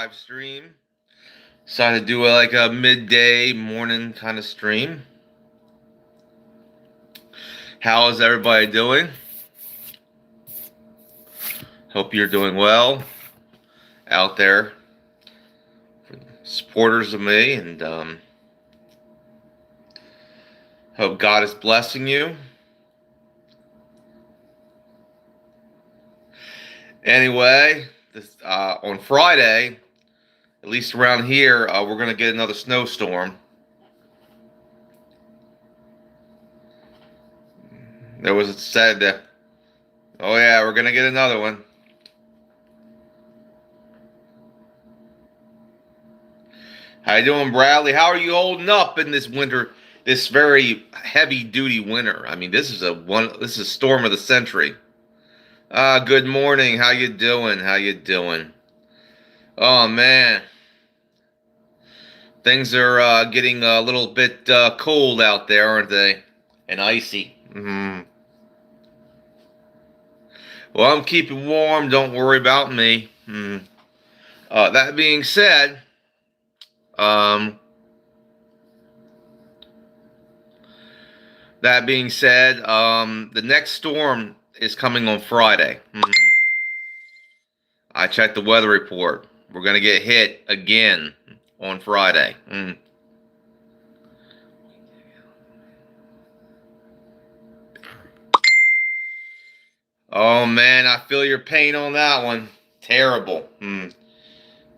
live stream. Decided to do like a midday morning kind of stream. How is everybody doing? Hope you're doing well out there, supporters of me, and hope God is blessing you. Anyway, on Friday, at least around here, we're going to get another snowstorm. There was said that, oh yeah, we're going to get another one. How you doing, Bradley? How are you holding up in this winter, this very heavy-duty winter? I mean, this is storm of the century. Good morning. How you doing? How you doing? Oh man, things are getting a little bit cold out there, aren't they? And icy. Well, I'm keeping warm. Don't worry about me. That being said, the next storm is coming on Friday. I checked the weather report. We're going to get hit again on Friday. Oh man, I feel your pain on that one. Terrible.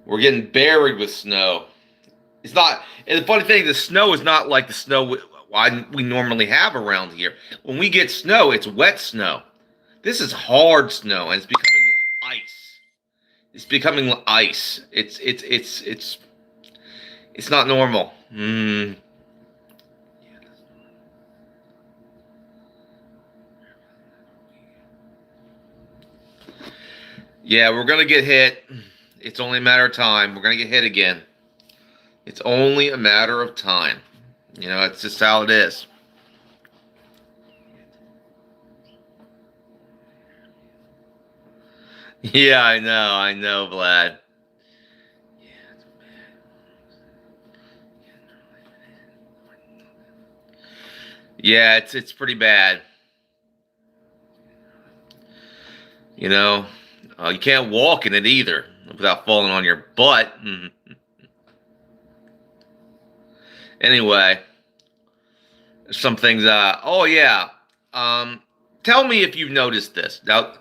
We're getting buried with snow. It's not, and the funny thing, the snow is not like the snow we normally have around here. When we get snow, it's wet snow. This is hard snow, and it's becoming ice. It's becoming ice. It's not normal. Yeah, we're gonna get hit. It's only a matter of time. We're gonna get hit again. It's only a matter of time. You know, it's just how it is. Yeah, I know, Vlad. Yeah, it's pretty bad. You know, you can't walk in it either without falling on your butt. Anyway, some things. Oh yeah. Tell me if you've noticed this. Now,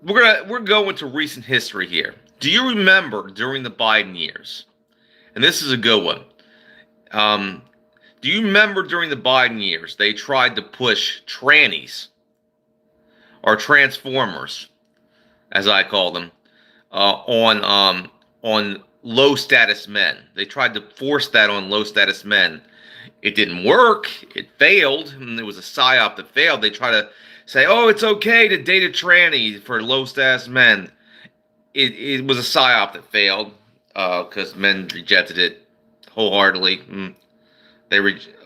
we're going to recent history here. Do you remember during the Biden years? And this is a good one. Do you remember during the Biden years they tried to push trannies or transformers, as I call them, on low status men? They tried to force that on low status men. It didn't work. It failed. And it was a psyop that failed. They tried to say, "Oh, it's okay to date a tranny for low status men." It was a psyop that failed because men rejected it wholeheartedly.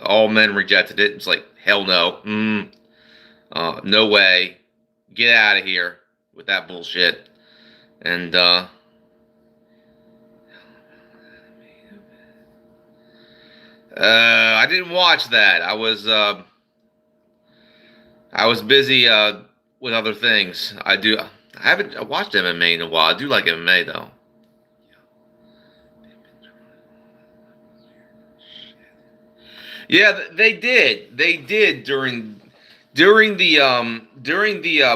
All men rejected it. It's like, hell no. No way. Get out of here with that bullshit. And I didn't watch that. I was busy with other things. I haven't watched MMA in a while. I do like MMA though. Yeah, they did. They did during the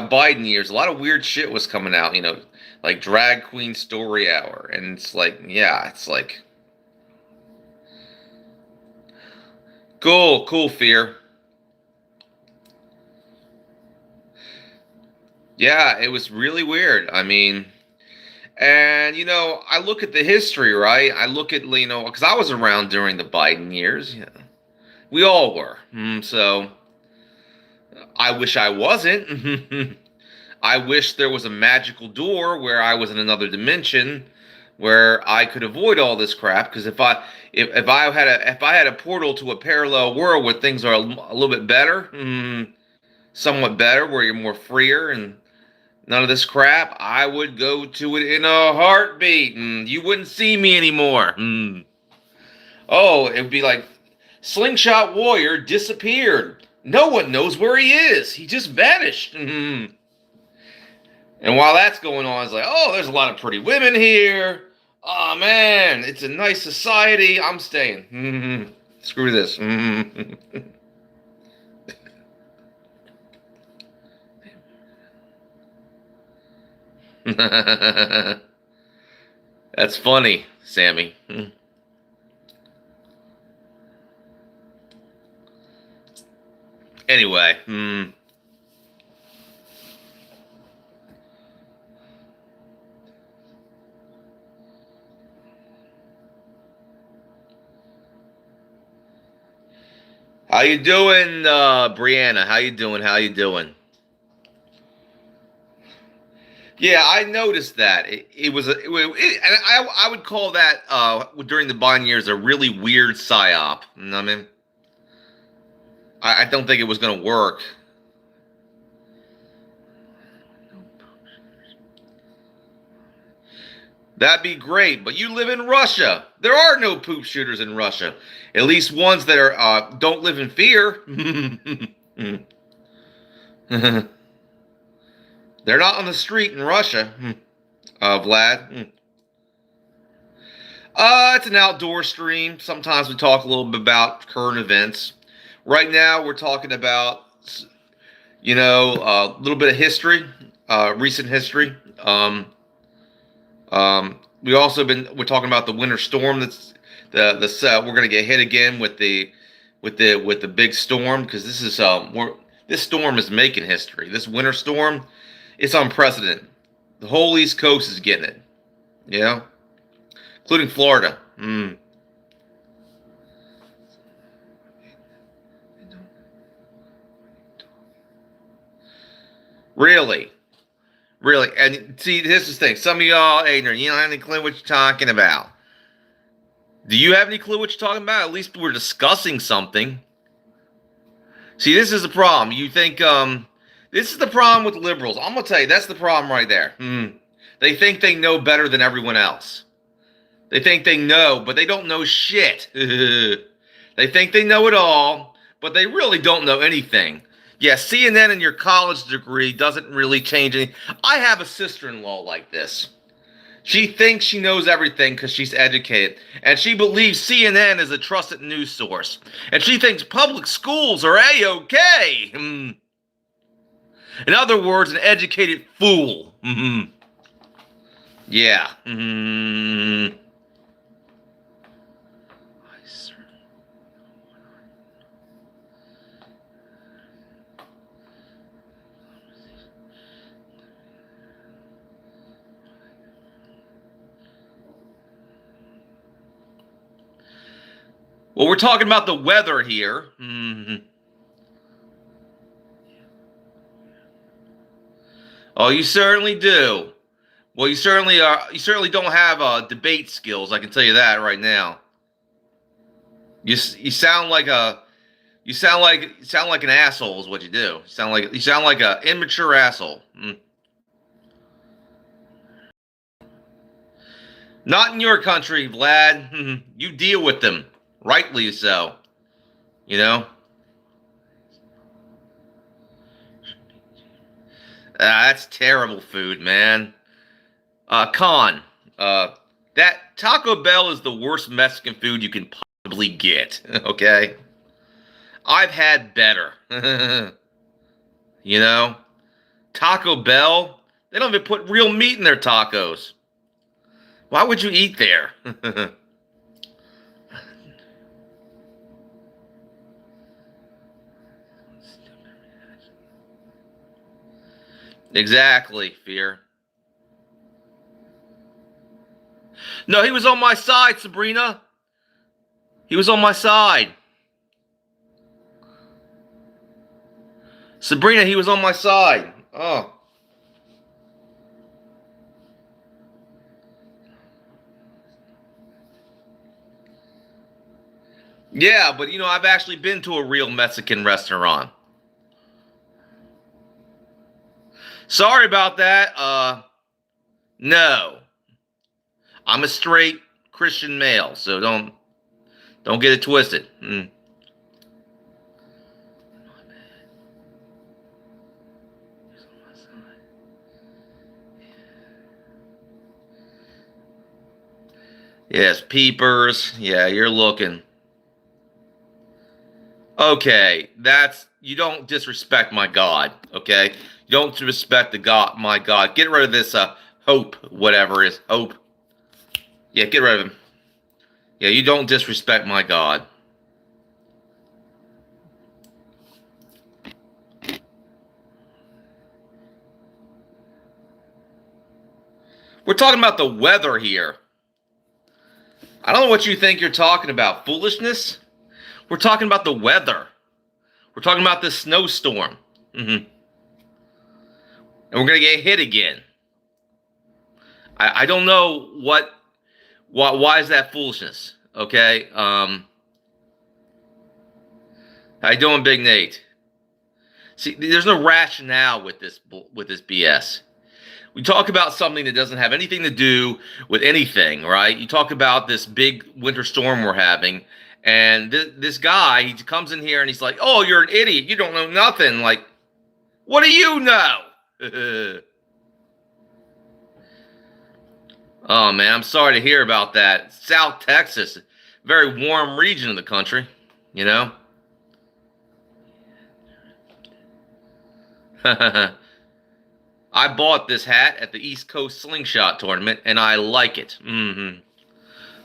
Biden years. A lot of weird shit was coming out. You know, like drag queen story hour, and it's like, yeah, it's like cool, fear. Yeah, it was really weird. I mean, and you know, I look at the history, right? I look at, you know, because I was around during the Biden years. Yeah, we all were. So I wish I wasn't. I wish there was a magical door where I was in another dimension where I could avoid all this crap. Because if I had a portal to a parallel world where things are a little bit better, somewhat better, where you're more freer and None of this crap. I would go to it in a heartbeat. You wouldn't see me anymore. Oh, it would be like Slingshot Warrior disappeared. No one knows where he is. He just vanished. And while that's going on, it's like, oh, there's a lot of pretty women here. Oh, man, it's a nice society. I'm staying. Screw this. That's funny, Sammy. Anyway. How you doing, Brianna? How you doing? How you doing? Yeah, I noticed that it was and I would call that during the Biden years a really weird psyop. You know what I mean? I don't think it was going to work. That'd be great, but you live in Russia. There are no poop shooters in Russia. At least ones that are don't live in fear. They're not on the street in Russia, Vlad. It's an outdoor stream. Sometimes we talk a little bit about current events. Right now, we're talking about, a little bit of history, recent history. We're talking about the winter storm that's we're gonna get hit again with the big storm, because this storm is making history. This winter storm, it's unprecedented. The whole East Coast is getting it, including Florida. Really, really, and see, this is the thing. Some of y'all ignorant. You don't have any clue what you're talking about. Do you have any clue what you're talking about? At least we're discussing something. See, this is the problem. You think this is the problem with liberals. I'm gonna tell you, that's the problem right there. They think they know better than everyone else. They think they know, but they don't know shit. They think they know it all, but they really don't know anything. Yeah, CNN and your college degree doesn't really change anything. I have a sister-in-law like this. She thinks she knows everything because she's educated, and she believes CNN is a trusted news source, and she thinks public schools are A-okay. In other words, an educated fool. Yeah. Well, we're talking about the weather here. Oh, you certainly do. Well, you certainly are. You certainly don't have debate skills. I can tell you that right now. You sound like an asshole is what you do. You sound like an immature asshole. Not in your country, Vlad. You deal with them, rightly so. That's terrible food, man. Con, that Taco Bell is the worst Mexican food you can possibly get. Okay, I've had better. Taco Bell, they don't even put real meat in their tacos. Why would you eat there? Exactly, Fear. No, he was on my side, Sabrina. He was on my side. Sabrina, he was on my side. Oh. Yeah, but I've actually been to a real Mexican restaurant. Sorry about that. No. I'm a straight Christian male, so don't get it twisted. Yes, peepers. Yeah, you're looking. Okay, you don't disrespect my God, okay? You don't disrespect my God. Get rid of this hope, whatever it is. Hope. Yeah, get rid of him. Yeah, you don't disrespect my God. We're talking about the weather here. I don't know what you think you're talking about. Foolishness? We're talking about the weather. We're talking about this snowstorm. And we're going to get hit again. I don't know why is that foolishness? Okay. How you doing, Big Nate? See, there's no rationale with this BS. We talk about something that doesn't have anything to do with anything, right? You talk about this big winter storm we're having, and this guy, he comes in here and he's like, "Oh, you're an idiot. You don't know nothing." Like, what do you know? Oh, man, I'm sorry to hear about that. South Texas, very warm region of the country, you know? I bought this hat at the East Coast Slingshot tournament, and I like it.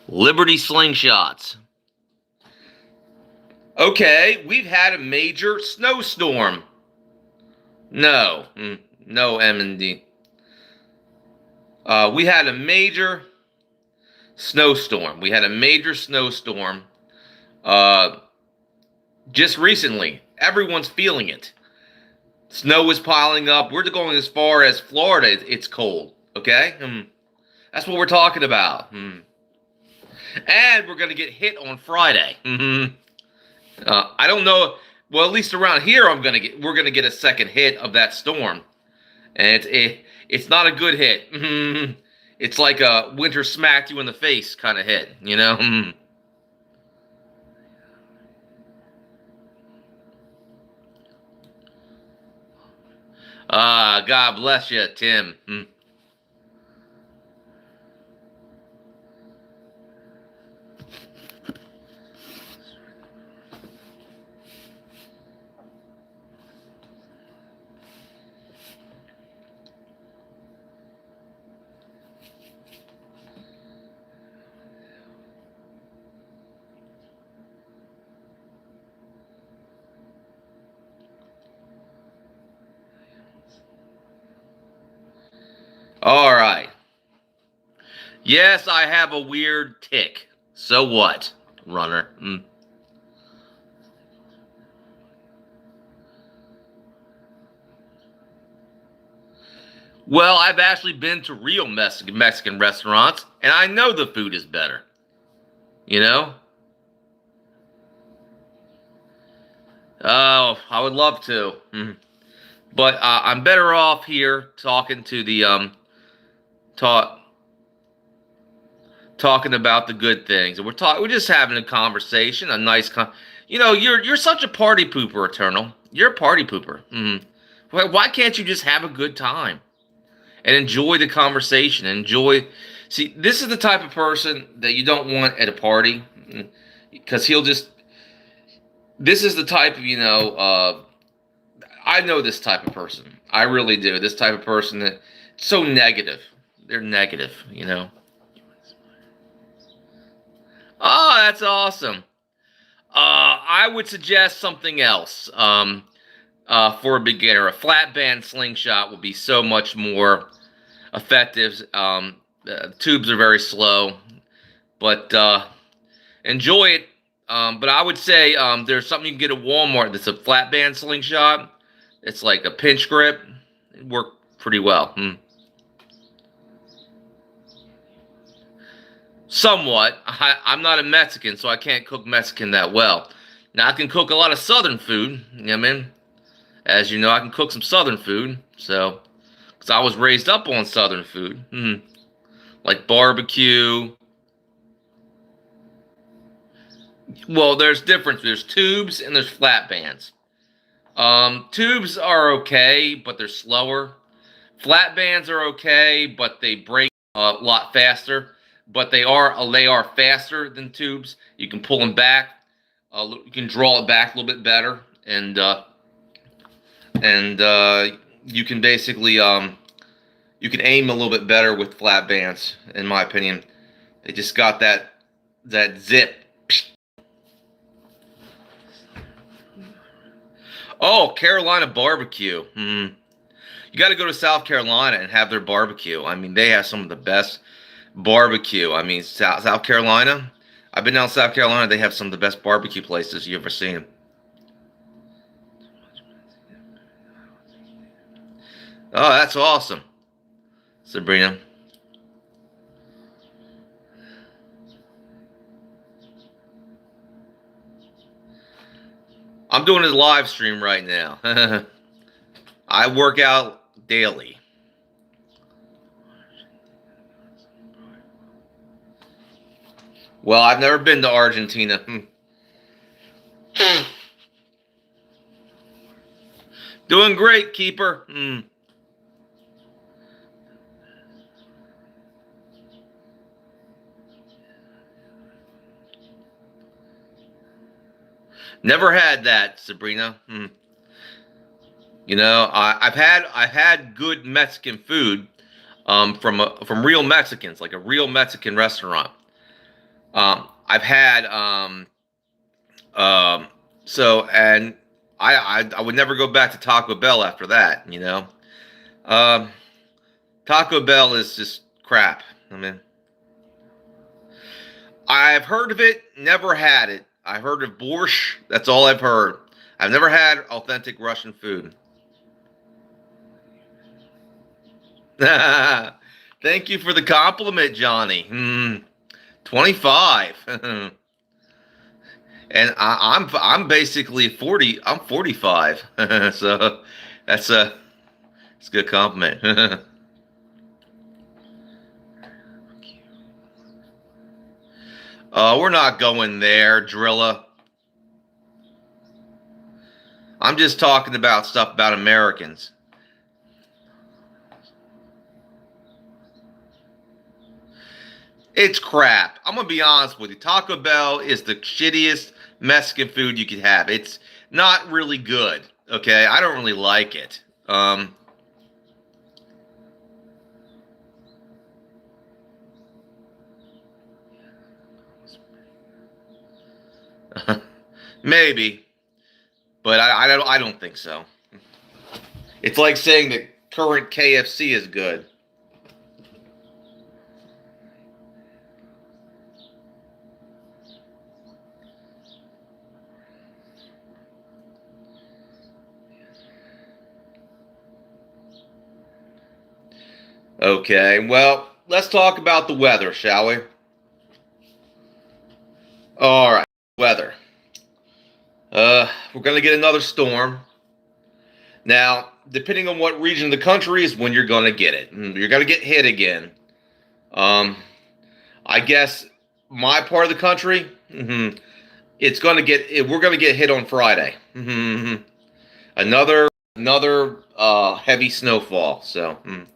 Liberty Slingshots. Okay, we've had a major snowstorm. No, no M&D. We had a major snowstorm. Just recently. Everyone's feeling it. Snow is piling up. We're going as far as Florida. It's cold. Okay? That's what we're talking about. And we're going to get hit on Friday. I don't know. Well, at least around here, we're going to get a second hit of that storm. And it's not a good hit. It's like a winter smacked you in the face kind of hit, you know? God bless you, Tim. All right. Yes, I have a weird tick. So what, runner? Well, I've actually been to real Mexican restaurants, and I know the food is better. You know? Oh, I would love to. But I'm better off here talking to the talking about the good things. And we're just having a conversation, a nice you're such a party pooper, Eternal. You're a party pooper. Why can't you just have a good time and enjoy the conversation? See, this is the type of person that you don't want at a party, because this is the type of, I know this type of person. I really do. This type of person that's so negative. They're negative, you know. Oh, that's awesome. I would suggest something else for a beginner. A flat band slingshot would be so much more effective. The tubes are very slow, but enjoy it. But I would say there's something you can get at Walmart that's a flat band slingshot. It's like a pinch grip. It worked pretty well. Somewhat. I'm not a Mexican, so I can't cook Mexican that well. Now, I can cook a lot of Southern food. You know what I mean? As you know, I can cook some Southern food. So, because I was raised up on Southern food, like barbecue. Well, there's difference. There's tubes and there's flat bands. Tubes are okay, but they're slower. Flat bands are okay, but they break a lot faster. But they are faster than tubes. You can pull them back. You can draw it back a little bit better, and you can basically you can aim a little bit better with flat bands, in my opinion. They just got that zip. Oh, Carolina barbecue. You got to go to South Carolina and have their barbecue. I mean, they have some of the best barbecue. I mean, South Carolina. I've been down South Carolina. They have some of the best barbecue places you've ever seen. Oh, that's awesome, Sabrina. I'm doing a live stream right now. I work out daily. Well, I've never been to Argentina. Doing great, Keeper. Never had that, Sabrina. You know, I've had good Mexican food from real Mexicans, like a real Mexican restaurant. I've had so and I would never go back to Taco Bell after that. You know, um, Taco Bell is just crap. I mean, I've heard of it, never had it. I've heard of borscht. That's all I've heard. I've never had authentic Russian food. Thank you for the compliment, Johnny. 25. And I'm basically 40. I'm 45. So it's a good compliment. We're not going there, Drilla. I'm just talking about stuff about Americans. It's crap. I'm gonna be honest with you. Taco Bell is the shittiest Mexican food you could have. It's not really good. Okay, I don't really like it. Maybe, but I don't think so. It's like saying that current KFC is good. Okay, well, let's talk about the weather, shall we? All right, weather. We're gonna get another storm. Now, depending on what region of the country is when you're gonna get it. You're gonna get hit again. Um, I guess my part of the country, it's gonna get. We're gonna get hit on Friday. Another heavy snowfall. So, and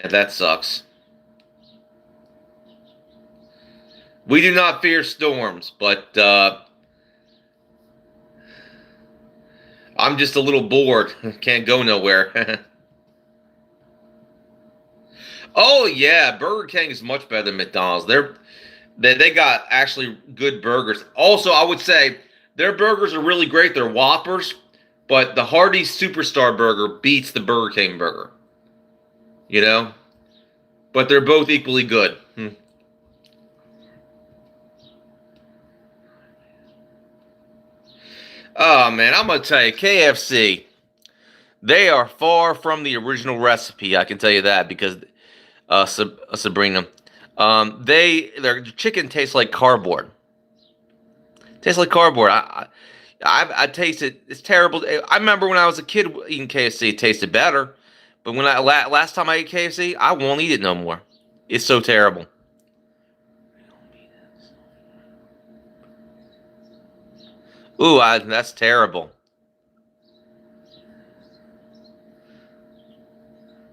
that sucks. We do not fear storms, but I'm just a little bored. Can't go nowhere. Oh yeah, Burger King is much better than McDonald's. They got actually good burgers. Also, I would say their burgers are really great. They're Whoppers, but the Hardee's Superstar Burger beats the Burger King burger. You know, but they're both equally good. Oh man, I'm gonna tell you, KFC. They are far from the original recipe. I can tell you that because Sabrina, their chicken tastes like cardboard. Tastes like cardboard. I taste it. It's terrible. I remember when I was a kid eating KFC, it tasted better, But when last time I ate KFC, I won't eat it no more. It's so terrible. Ooh, that's terrible.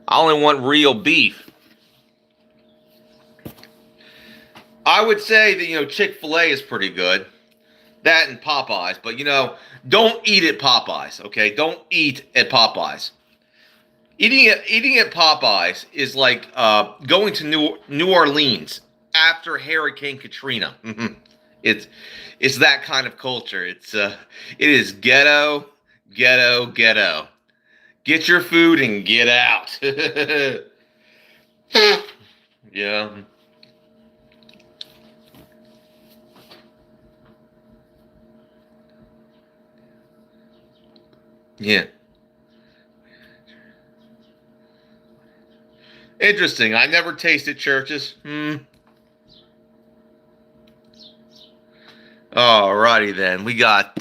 I only want real beef. I would say that, Chick-fil-A is pretty good. That and Popeyes, but don't eat at Popeyes, okay? Don't eat at Popeyes. Eating at Popeyes is like going to New Orleans after Hurricane Katrina. It's it's that kind of culture. It is ghetto, ghetto, ghetto. Get your food and get out. Yeah. Yeah. Interesting. I never tasted churches. Alrighty then. We got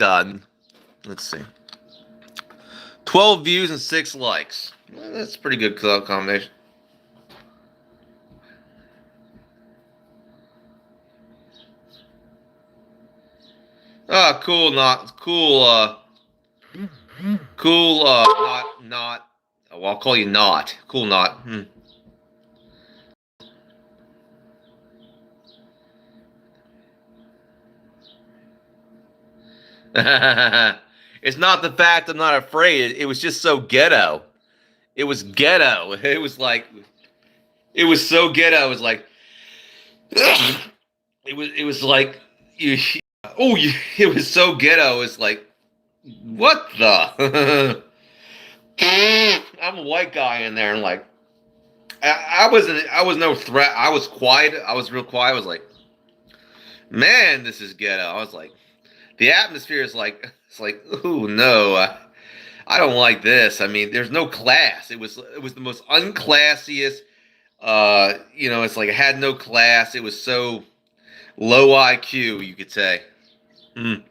let's see. 12 views and 6 likes. Well, that's a pretty good combination. Ah, cool, not cool, cool, not, well, I'll call you not. Cool, not. It's not the fact I'm not afraid. It was just so ghetto. It was ghetto. It was so ghetto. It was like, it was like, you, it was so ghetto. It's like, what the? I'm a white guy in there, and like, I was no threat. I was quiet. I was real quiet. I was like, man, this is ghetto. I was like, the atmosphere is like, it's like, oh no, I don't like this. I mean, there's no class. It was the most unclassiest. It's like it had no class. It was so low IQ, you could say. Mm.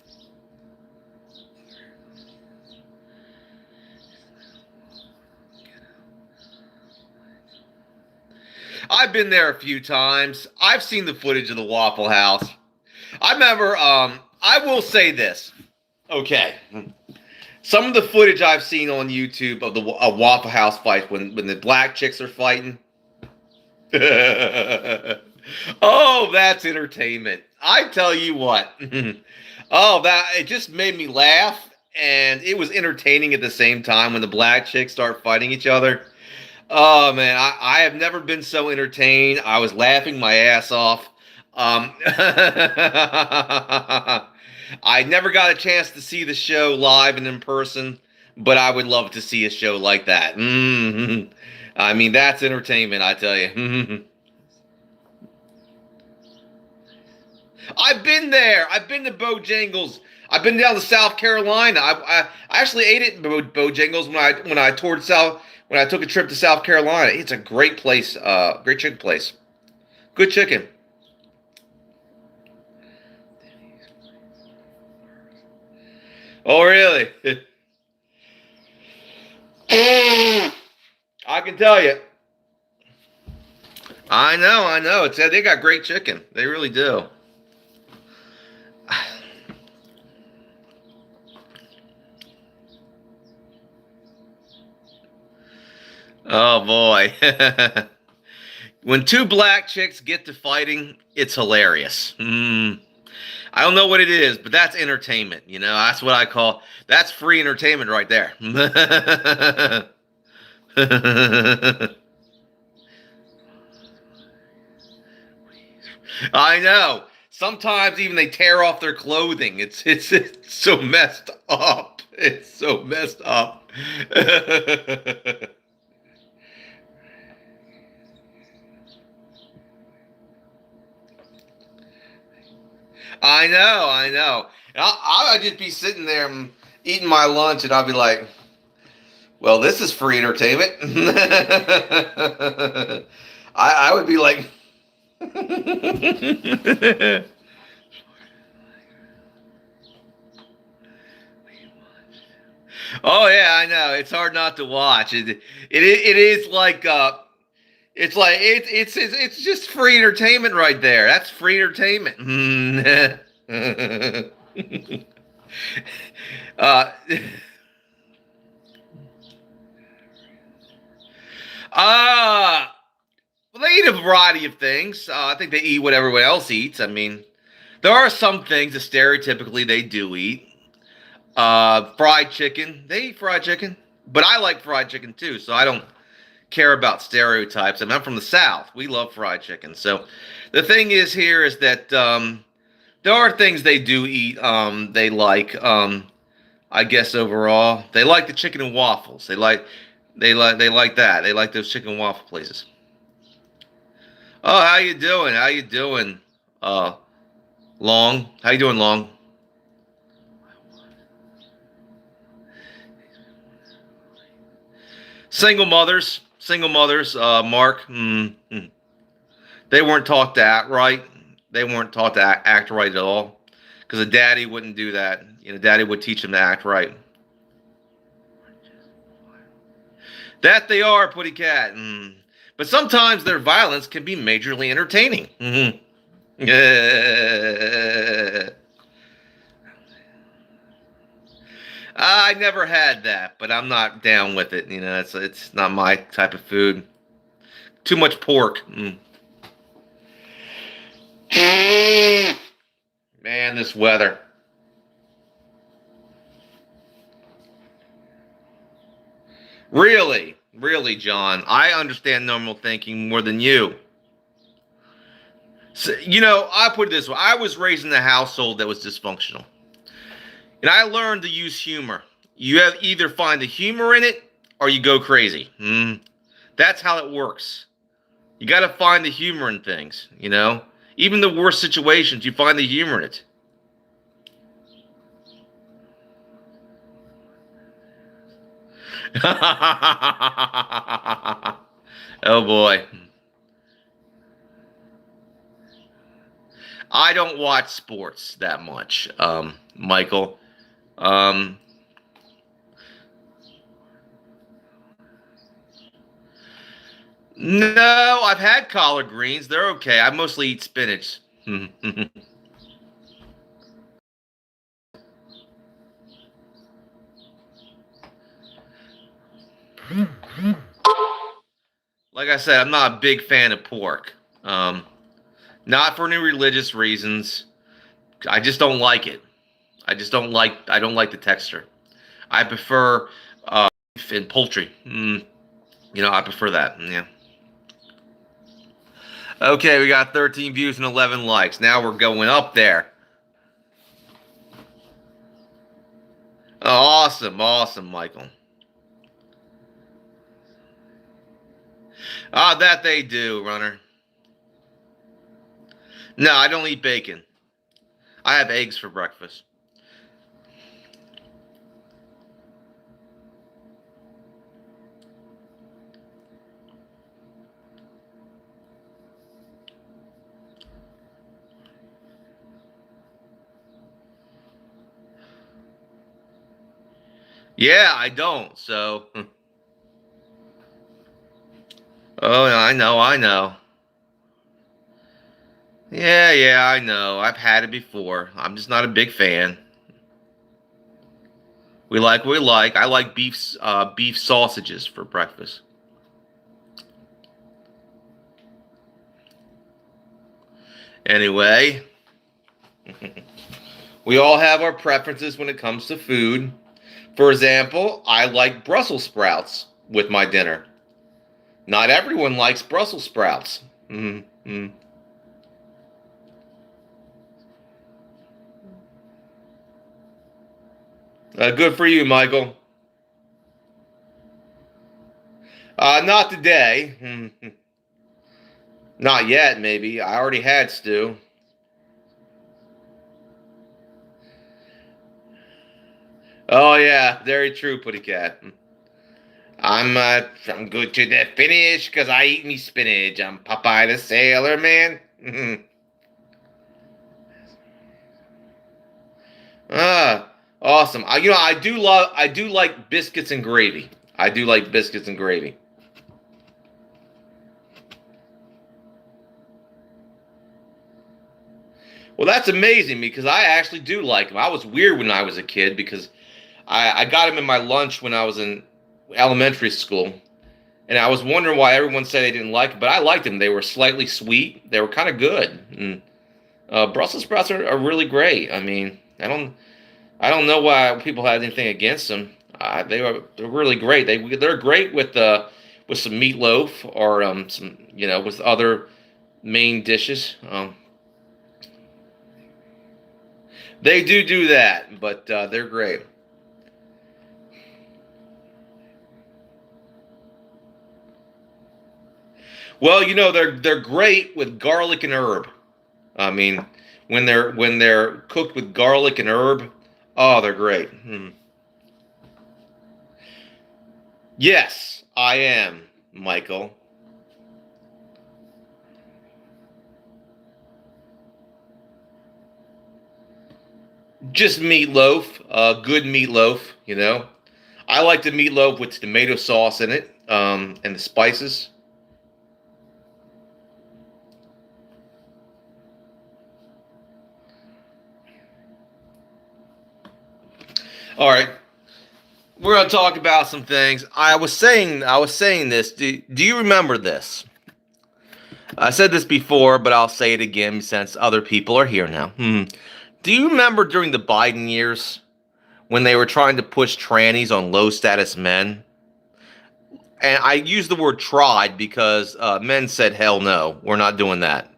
I've been there a few times. I've seen the footage of the Waffle House. I remember. I will say this. Okay. Some of the footage I've seen on YouTube of the Waffle House fight when the black chicks are fighting. Oh, that's entertainment. I tell you what. Oh, that it just made me laugh, and it was entertaining at the same time when the black chicks start fighting each other. Oh man, I have never been so entertained. I was laughing my ass off. I never got a chance to see the show live and in person, but I would love to see a show like that. I mean, that's entertainment, I tell you. I've been there. I've been to Bojangles. I've been down to South Carolina. I actually ate it in Bojangles when I took a trip to South Carolina. It's a great place. Great chicken place. Good chicken. Oh, really? I can tell you. I know, I know. They got great chicken. They really do. Oh boy. When two black chicks get to fighting, it's hilarious. I don't know what it is, but that's entertainment. That's what I call that's free entertainment right there. I know. Sometimes even they tear off their clothing. It's so messed up. It's so messed up. I know, I know. I'd just be sitting there eating my lunch, and I'd be like, "Well, this is free entertainment." I would be like, Oh yeah, I know. It's hard not to watch. It is like it's like it's just free entertainment right there. That's free entertainment. uh, uh well, they eat a variety of things. I think they eat what everyone else eats. I mean, there are some things that stereotypically they do eat. Fried chicken. They eat fried chicken, but I like fried chicken too, so I don't care about stereotypes. I mean, I'm from the South. We love fried chicken. So the thing is here is that there are things they do eat. They like. I guess overall, they like the chicken and waffles. They like that. They like those chicken and waffle places. Oh, how you doing? How you doing? Uh, Long. How you doing, Long? Single mothers. Single mothers. Mark. They weren't taught to act right. They weren't taught to act right at all. Because a daddy wouldn't do that. Daddy would teach them to act right. That they are, Putty Cat. But sometimes their violence can be majorly entertaining. I never had that, but I'm not down with it. It's not my type of food. Too much pork. Man, this weather. Really, really, John. I understand normal thinking more than you. So, I put it this way: I was raised in a household that was dysfunctional, and I learned to use humor. You have either find the humor in it or you go crazy. That's how it works. You got to find the humor in things. Even the worst situations, you find the humor in it. Oh boy. I don't watch sports that much, Michael. Um, no, I've had collard greens. They're okay. I mostly eat spinach. Like I said, I'm not a big fan of pork. Um, Not for any religious reasons. I just don't like it. I don't like the texture. I prefer beef and poultry. I prefer that. Yeah. Okay, we got 13 views and 11 likes. Now we're going up there. Oh, awesome, awesome, Michael. Ah, that they do, runner. No, I don't eat bacon. I have eggs for breakfast. Yeah, I don't. So, oh, I know, I know. Yeah, yeah, I know. I've had it before. I'm just not a big fan. We like what we like. I like beef sausages for breakfast. Anyway, we all have our preferences when it comes to food. For example, I like Brussels sprouts with my dinner. Not everyone likes Brussels sprouts. Mm-hmm. Good for you, Michael. Not today. Not yet, maybe. I already had stew. Oh yeah, very true, Putty Cat. I'm good to the finish because I eat me spinach. I'm Popeye the Sailor Man. Ah, oh, awesome. I do like biscuits and gravy. I do like biscuits and gravy. Well, that's amazing because I actually do like them. I was weird when I was a kid because I got them in my lunch when I was in elementary school. And I was wondering why everyone said they didn't like them, but I liked them. They were slightly sweet. They were kind of good. And Brussels sprouts are really great. I mean, I don't know why people had anything against them. They're really great. They're great with some meatloaf or some with other main dishes. They do that, but they're great. Well, they're great with garlic and herb. I mean, when they're cooked with garlic and herb, oh, they're great. Yes, I am, Michael. Just meatloaf, good meatloaf. I like the meatloaf with tomato sauce in it, and the spices. All right, we're gonna talk about some things. I was saying this. Do you remember this? I said this before, but I'll say it again since other people are here now. Do you remember during the Biden years when they were trying to push trannies on low status men? And I use the word tried because men said, hell no, we're not doing that.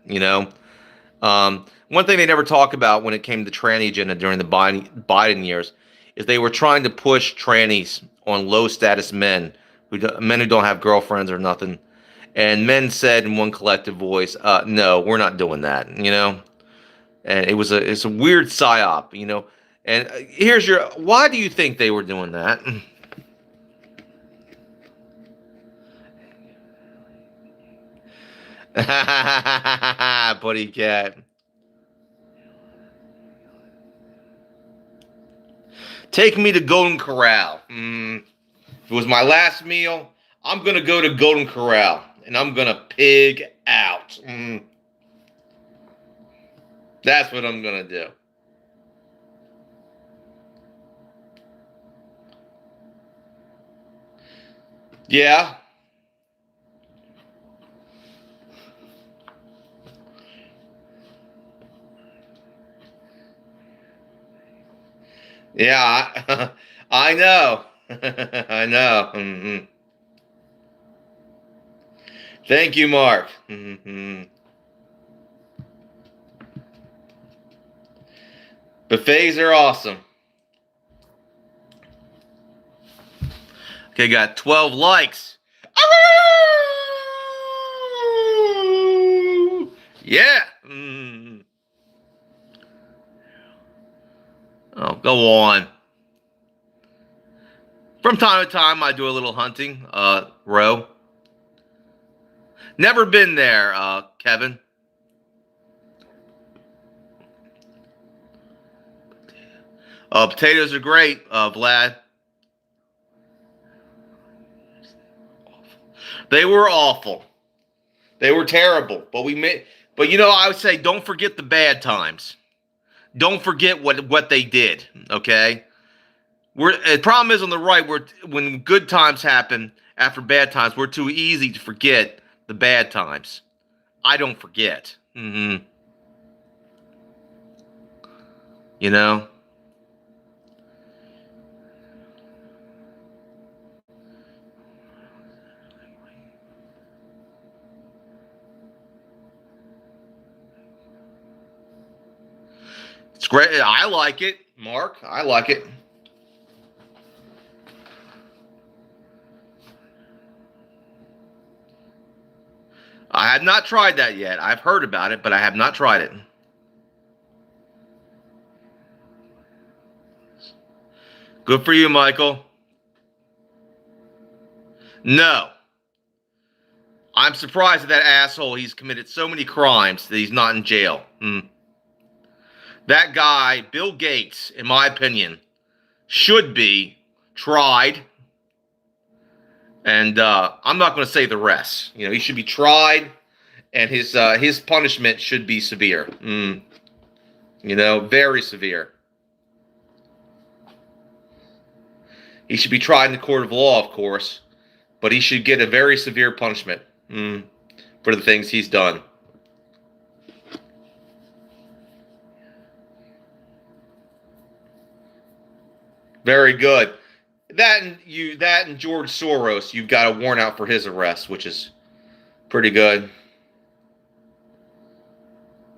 One thing they never talk about when it came to tranny agenda during the Biden years is they were trying to push trannies on low status men, men who don't have girlfriends or nothing. And men said in one collective voice, no, we're not doing that. And it's a weird psyop. And why do you think they were doing that? Buddy cat. Take me to Golden Corral. If it was my last meal, I'm gonna go to Golden Corral and I'm gonna pig out. That's what I'm gonna do. Yeah. Yeah, I know. I know. Thank you, Mark. Buffets are awesome. Okay, got 12 likes. Yeah. Oh, go on. From time to time, I do a little hunting, Row. Never been there, Kevin. Potatoes are great, Vlad. They were awful. They were terrible. But I would say don't forget the bad times. Don't forget what they did. Okay. The problem is on the right. When good times happen after bad times, we're too easy to forget the bad times. I don't forget. You know. It's great. I like it, Mark. I like it. I have not tried that yet. I've heard about it, but I have not tried it. Good for you, Michael. No. I'm surprised at that asshole. He's committed so many crimes that he's not in jail. That guy, Bill Gates, in my opinion, should be tried, and I'm not going to say the rest. He should be tried, and his punishment should be severe. Very severe. He should be tried in the court of law, of course, but he should get a very severe punishment for the things he's done. Very good. That and George Soros, you've got a warrant out for his arrest, which is pretty good.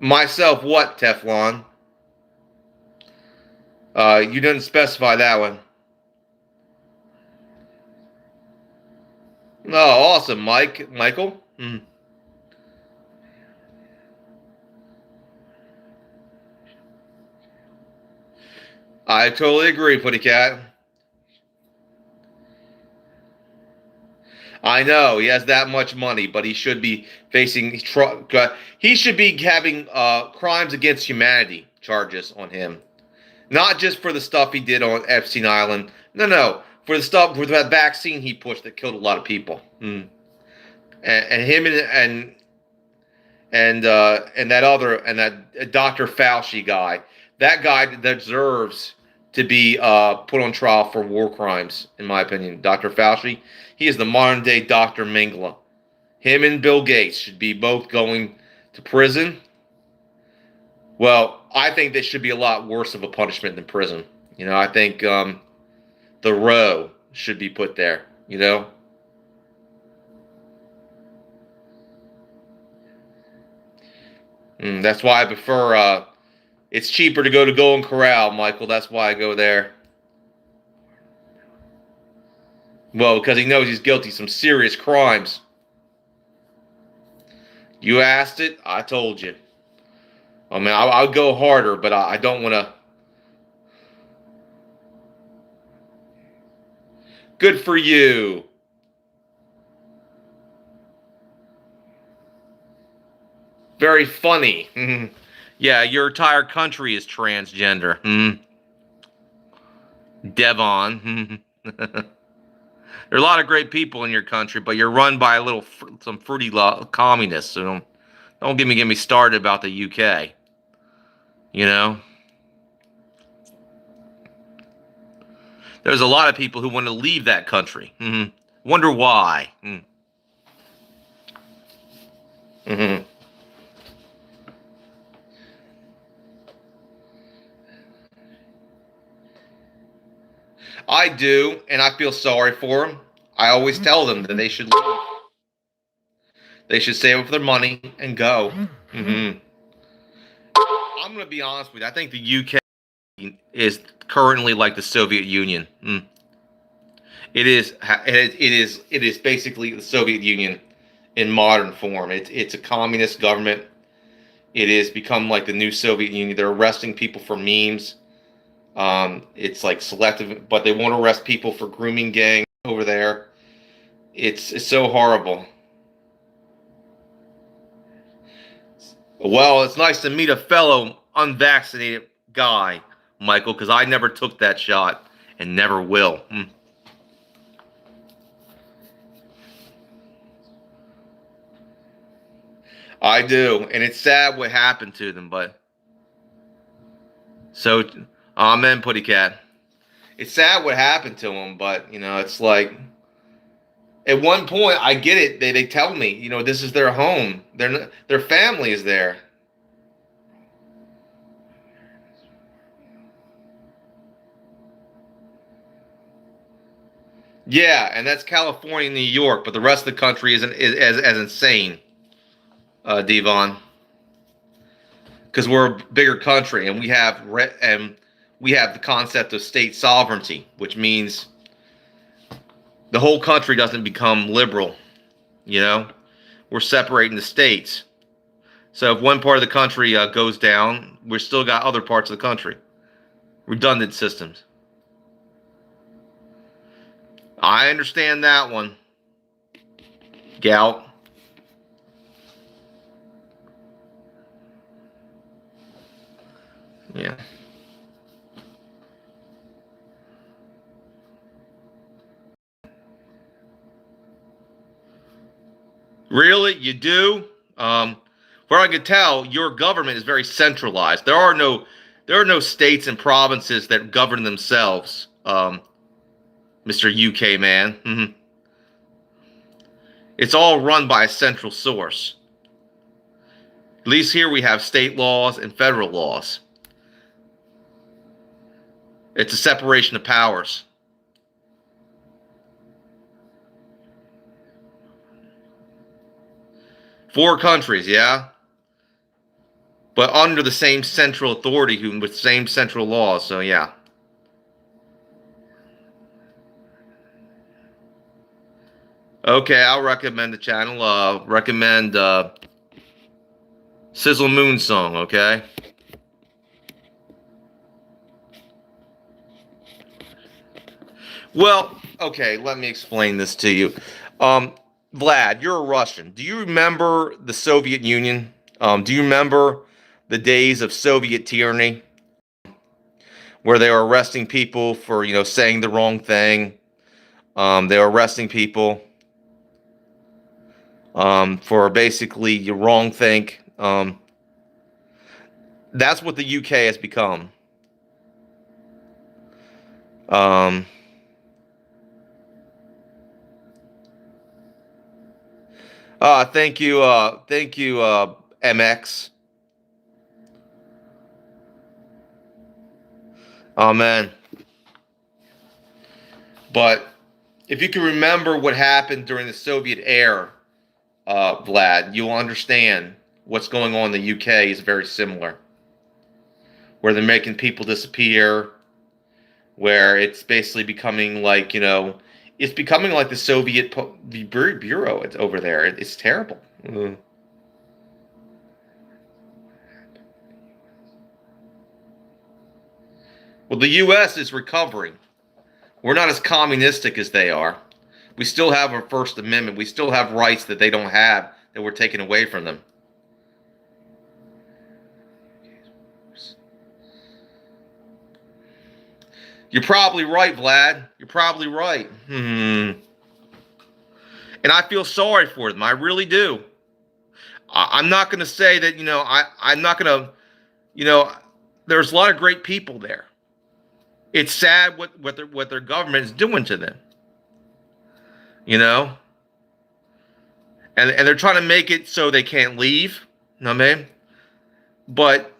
Myself, what, Teflon? You didn't specify that one. Oh, awesome, Michael. I totally agree, Putty Cat. I know he has that much money, but he should be facing. He should be having crimes against humanity charges on him, not just for the stuff he did on Epstein Island. No, for the stuff for that vaccine he pushed that killed a lot of people. And him and that Dr. Fauci guy. That guy deserves to be put on trial for war crimes, in my opinion. Dr. Fauci, he is the modern day Dr. Mengele. Him and Bill Gates should be both going to prison. Well, I think that should be a lot worse of a punishment than prison. I think the row should be put there. That's why I prefer. It's cheaper to go to Golden Corral, Michael. That's why I go there. Well, because he knows he's guilty of some serious crimes. You asked it, I told you. I mean, I'll go harder, but I don't want to. Good for you. Very funny. Yeah, your entire country is transgender. Devon. There are a lot of great people in your country, but you're run by some fruity communists. So don't get me started about the UK. There's a lot of people who want to leave that country. Wonder why. I do, and I feel sorry for them. I always tell them that they should leave. They should save up their money and go. I'm going to be honest with you. I think the UK is currently like the Soviet Union. It is basically the Soviet Union in modern form. It's a communist government. It has become like the new Soviet Union. They're arresting people for memes. It's like selective, but they won't arrest people for grooming gangs over there. It's so horrible. Well, it's nice to meet a fellow unvaccinated guy, Michael, because I never took that shot and never will. I do, and it's sad what happened to them, but so, amen, Putty Cat. It's sad what happened to them, but it's like at one point I get it. They tell me, this is their home. Their family is there. Yeah, and that's California and New York, but the rest of the country isn't as insane, Devon, because we're a bigger country and we have the concept of state sovereignty, which means the whole country doesn't become liberal. We're separating the states. So if one part of the country goes down, we've still got other parts of the country. Redundant systems. I understand that one, Gout. Yeah. Really, you do? Where I could tell, your government is very centralized. There are no states and provinces that govern themselves. Mr. UK man. It's all run by a central source. At least here we have state laws and federal laws. It's a separation of powers. Four countries, yeah, but under the same central authority, with same central laws. So yeah. Okay, I'll recommend the channel. Recommend Sizzle Moon Song. Okay. Well, okay. Let me explain this to you. Vlad, you're a Russian. Do you remember the Soviet Union? Do you remember the days of Soviet tyranny, where they were arresting people for saying the wrong thing? They were arresting people for basically your wrong think. That's what the UK has become. Thank you, MX. Oh man. But if you can remember what happened during the Soviet era, Vlad, you'll understand what's going on in the UK is very similar. Where they're making people disappear, where it's basically becoming like, it's becoming like the Soviet Bureau over there. It's terrible. Well, the U.S. is recovering. We're not as communistic as they are. We still have our First Amendment. We still have rights that they don't have, that were taken away from them. You're probably right, Vlad. You're probably right. And I feel sorry for them. I really do. I'm not going to say that, I'm not going to, there's a lot of great people there. It's sad what their government is doing to them. And they're trying to make it so they can't leave. You know what I mean? But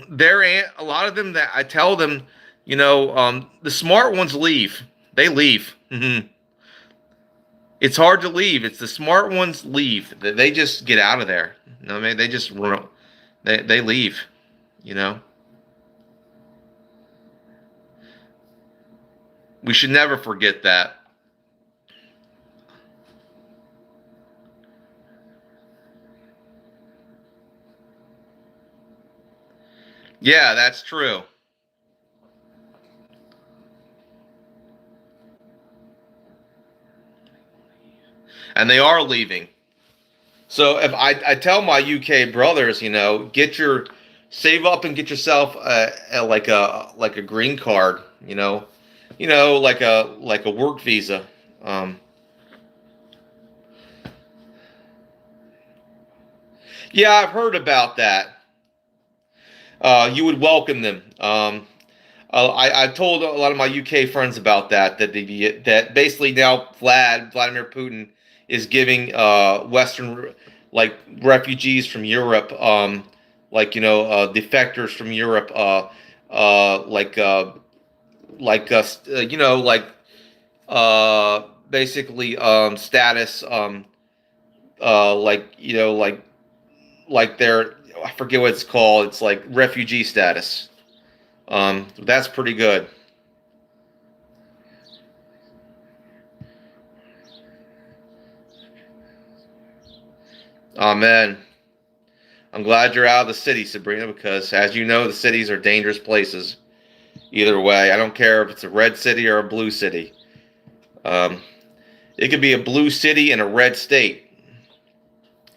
a lot of them that I tell them, the smart ones leave. They leave. It's hard to leave. It's the smart ones leave. They just get out of there. You know what I mean? They just they leave. We should never forget that. Yeah, that's true. And they are leaving. So if I tell my UK brothers, save up and get yourself like a green card, like a work visa. Yeah, I've heard about that. You would welcome them. I told a lot of my UK friends about that. That basically now Vladimir Putin is giving Western refugees from Europe, defectors from Europe, basically status, like their, I forget what it's called. It's like refugee status. That's pretty good. Amen. I'm glad you're out of the city, Sabrina, because as you know, the cities are dangerous places. Either way, I don't care if it's a red city or a blue city. Um, it could be a blue city in a red state.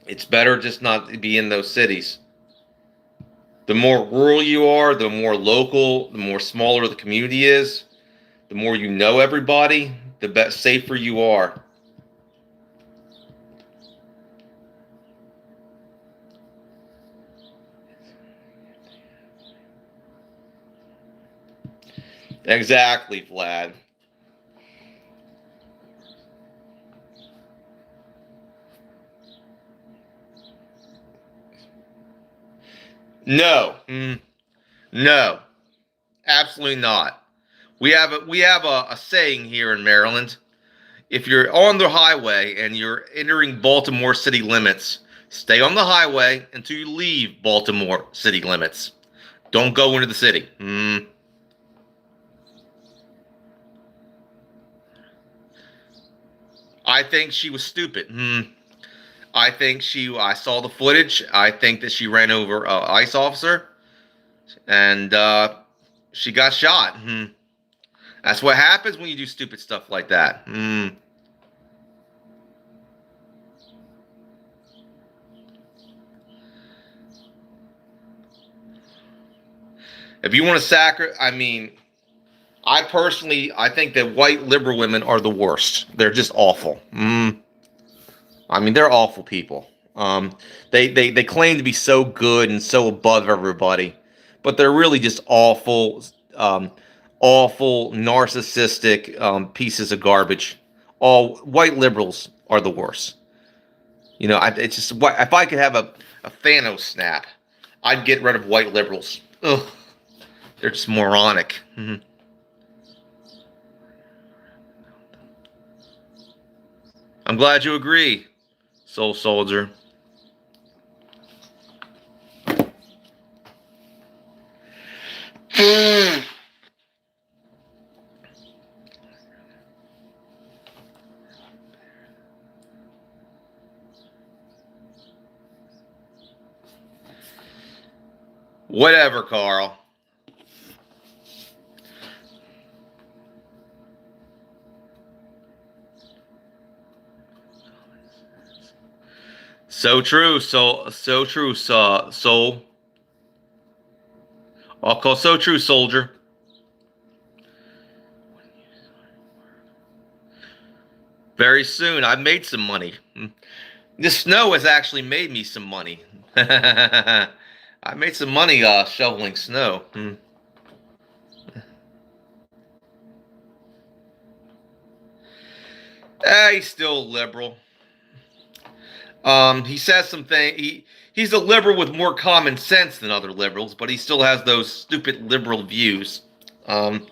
It's better just not to be in those cities. The more rural you are, the more local, the more smaller the community is, the more you know everybody, the safer you are. Exactly, Vlad. No. No. Absolutely not. We have a saying here in Maryland. If you're on the highway and you're entering Baltimore city limits, stay on the highway until you leave Baltimore city limits. Don't go into the city. I think she was stupid. I saw the footage. I think that she ran over a ICE officer and she got shot. That's what happens when you do stupid stuff like that. If you want to I mean, I think that white liberal women are the worst. They're just awful. I mean, they're awful people. They claim to be so good and so above everybody, but they're really just awful, narcissistic pieces of garbage. All white liberals are the worst. It's just if I could have a Thanos snap, I'd get rid of white liberals. Ugh, they're just moronic. I'm glad you agree, Soul Soldier. Whatever, Carl. So true, so true, soul. I'll call so true, soldier. Very soon, I've made some money. This snow has actually made me some money. I made some money shoveling snow. He's still liberal. He says something. He's a liberal with more common sense than other liberals, but he still has those stupid liberal views. Um,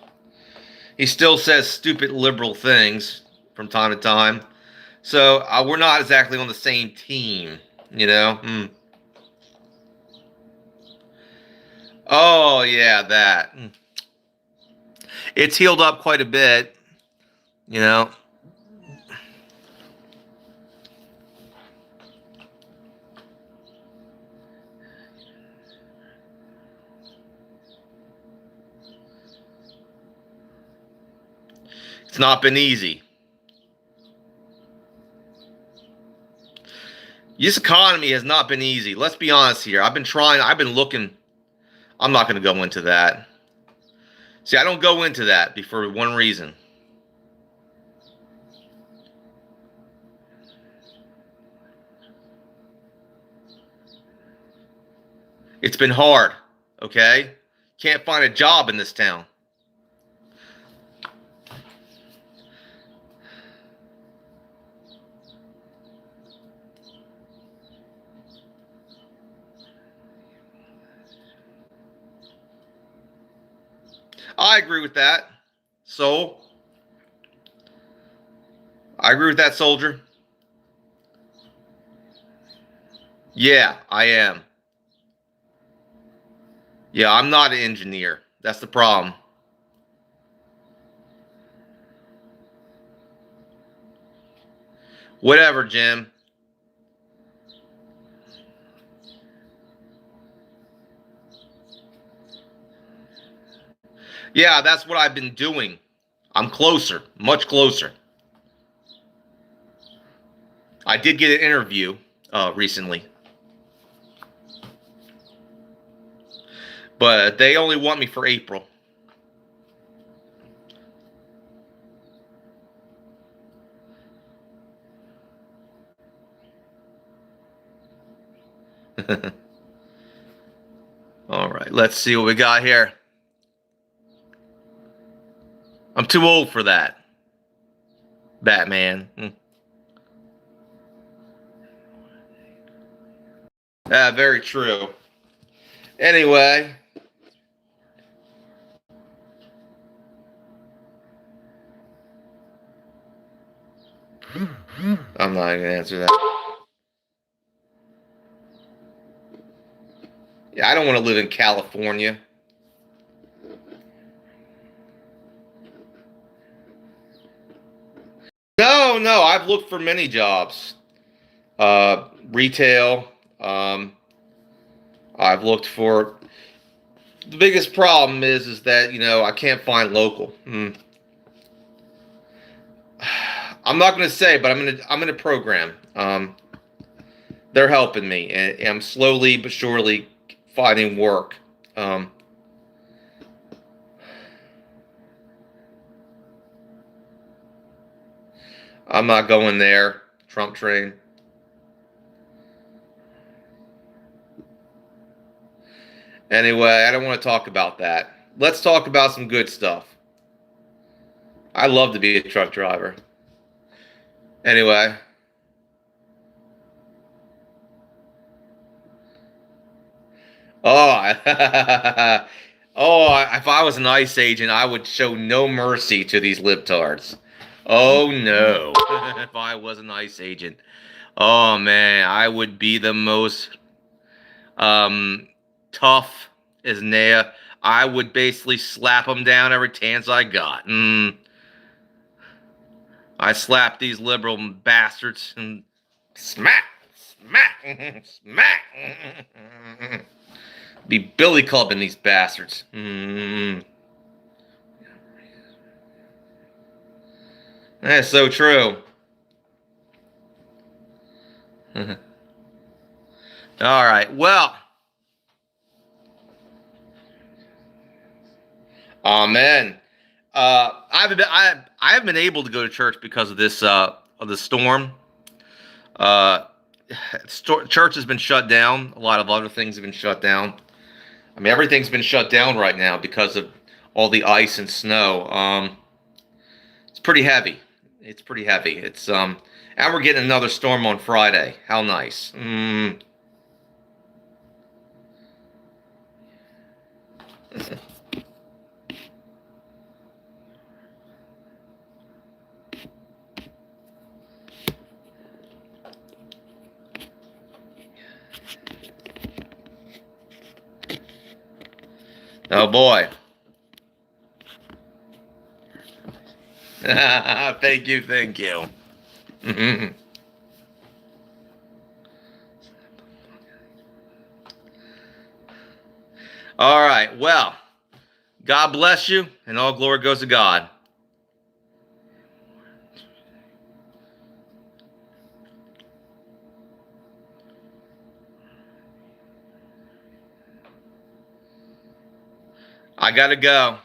he still says stupid liberal things from time to time. So we're not exactly on the same team, you know. Oh yeah, that. It's healed up quite a bit, you know. It's not been easy. This economy has not been easy. Let's be honest here. I've been trying. I've been looking. I'm not going to go into that. See, I don't go into that for one reason. It's been hard. Okay, can't find a job in this town. I agree with that. So, I agree with that, soldier. Yeah, I am. Yeah, I'm not an engineer. That's the problem. Whatever, Jim. Yeah, that's what I've been doing. I'm closer, much closer. I did get an interview recently, but they only want me for April. All right, let's see what we got here. I'm too old for that. Batman. Very true. Anyway. I'm not going to answer that. Yeah, I don't want to live in California. No, I've looked for many jobs. Retail. I've looked for. The biggest problem is that I can't find local. I'm not going to say, but I'm in a program. They're helping me, and I'm slowly but surely finding work. I'm not going there. Trump train. Anyway, I don't want to talk about that. Let's talk about some good stuff. I love to be a truck driver. Anyway. Oh, if I was an ICE agent, I would show no mercy to these libtards. Oh no, if I was an ICE agent. Oh man, I would be the most tough as Naya. I would basically slap them down every chance I got. I slap these liberal bastards and smack, smack, smack. Be billy clubbing these bastards. That's so true. All right. Well, amen. I haven't been able to go to church because of this of the storm. Uh, Church has been shut down. A lot of other things have been shut down. I mean, everything's been shut down right now because of all the ice and snow. It's pretty heavy. It's pretty heavy. And we're getting another storm on Friday. How nice. Oh boy. Thank you, thank you. All right, well, God bless you, and all glory goes to God. I gotta go.